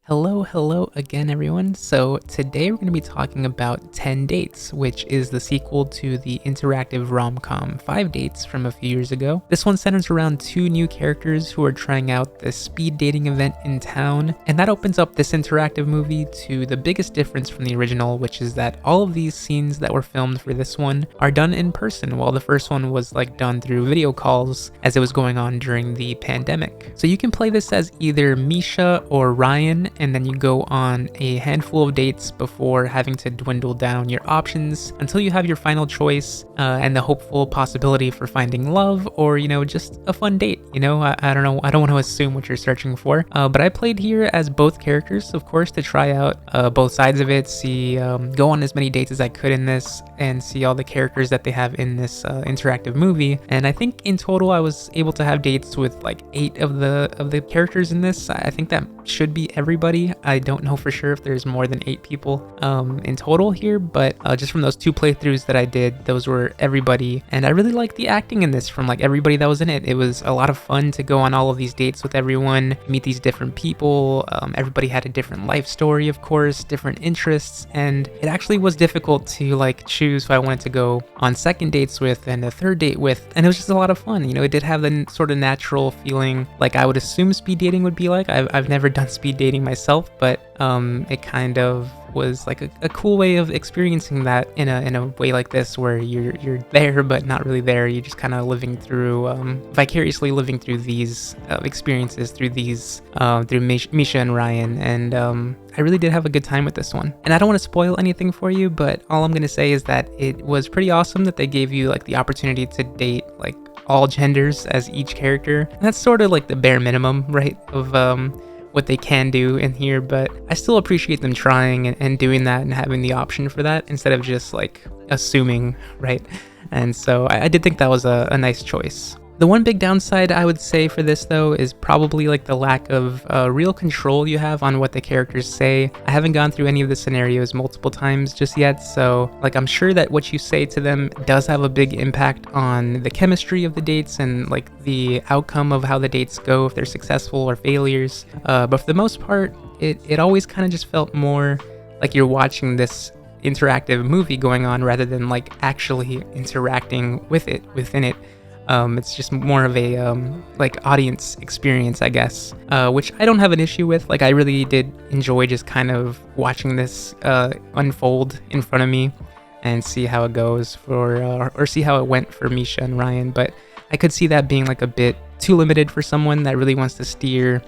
Hello again, everyone. So, today we're going to be talking about 10 Dates, which is the sequel to the interactive rom com 5 Dates from a few years ago. This one centers around two new characters who are trying out the speed dating event in town, and that opens up this interactive movie to the biggest difference from the original, which is that all of these scenes that were filmed for this one are done in person, while the first one was done through video calls as it was going on during the pandemic. So, you can play this as either Misha or Ryan, and then you go on a handful of dates before having to dwindle down your options until you have your final choice and the hopeful possibility for finding love or, just a fun date. I don't know. I don't want to assume what you're searching for, but I played here as both characters, of course, to try out both sides of it, go on as many dates as I could in this, and see all the characters that they have in this interactive movie. And I think in total I was able to have dates with 8 of the characters in this. I think that should be everybody. I don't know for sure if there's more than 8 people in total here, but just from those 2 playthroughs that I did, those were everybody. And I really liked the acting in this from everybody that was in it. It was a lot of fun to go on all of these dates with everyone, meet these different people. Everybody had a different life story, of course, different interests, and it actually was difficult to choose who I wanted to go on second dates with and a third date with, and it was just a lot of fun. It did have the sort of natural feeling I would assume speed dating would be like. I've never done speed dating myself, but it kind of was a cool way of experiencing that in a way like this, where you're there but not really there. You're just kind of vicariously living through these experiences through Misha and Ryan, and I really did have a good time with this one. And I don't want to spoil anything for you, but all I'm gonna say is that it was pretty awesome that they gave you the opportunity to date all genders as each character, and that's sort of the bare minimum, right, of what they can do in here. But I still appreciate them trying and doing that and having the option for that instead of just assuming, right? And so I did think that was a nice choice. The one big downside I would say for this, though, is probably the lack of real control you have on what the characters say. I haven't gone through any of the scenarios multiple times just yet, so I'm sure that what you say to them does have a big impact on the chemistry of the dates and the outcome of how the dates go, if they're successful or failures. But for the most part, it always kind of just felt more like you're watching this interactive movie going on rather than actually interacting within it. It's just more of a audience experience, I guess, which I don't have an issue with. I really did enjoy just kind of watching this unfold in front of me and see how it goes or see how it went for Misha and Ryan. But I could see that being a bit too limited for someone that really wants to steer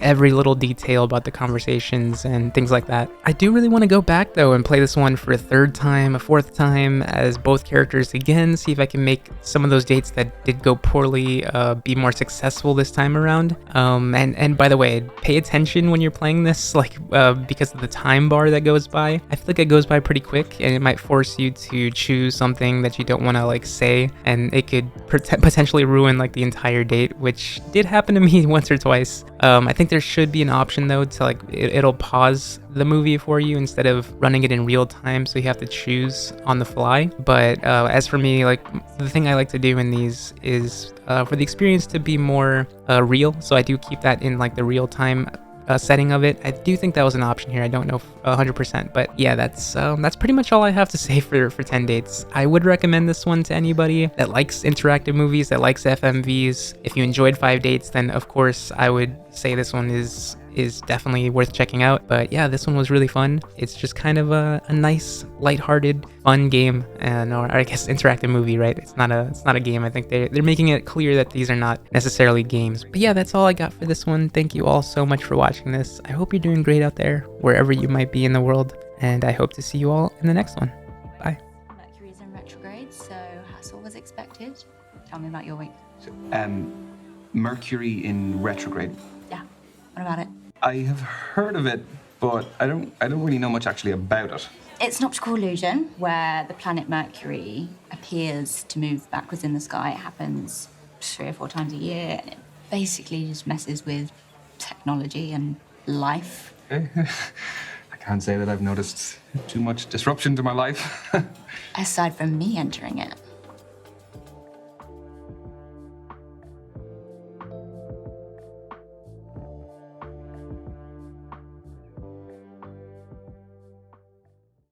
every little detail about the conversations and things like that. I do really want to go back though and play this one for a third time, a fourth time as both characters again, see if I can make some of those dates that did go poorly be more successful this time around. And by the way, pay attention when you're playing this, because of the time bar that goes by. I feel it goes by pretty quick, and it might force you to choose something that you don't want to say, and it could potentially ruin the entire date, which did happen to me once or twice. I think there should be an option though to it'll pause the movie for you instead of running it in real time, so you have to choose on the fly. But as for me, the thing I like to do in these is for the experience to be more real, so I do keep that in the real time setting of it. I do think that was an option here. I don't know 100%, but yeah, that's pretty much all I have to say for 10 Dates. I would recommend this one to anybody that likes interactive movies, that likes FMVs. If you enjoyed 5 Dates, then of course I would say this one is definitely worth checking out. But yeah, this one was really fun. It's just kind of a nice, lighthearted, fun game, or I guess interactive movie, right? It's not a game. I think they're making it clear that these are not necessarily games. But yeah, that's all I got for this one. Thank you all so much for watching this. I hope you're doing great out there, wherever you might be in the world, and I hope to see you all in the next one. Bye. Mercury's in retrograde, so hassle was expected. Tell me about your week. Mercury in retrograde. Yeah. What about it? I have heard of it, but I don't really know much actually about it. It's an optical illusion where the planet Mercury appears to move backwards in the sky. It happens 3 or 4 times a year, and it basically just messes with technology and life. I can't say that I've noticed too much disruption to my life. Aside from me entering it.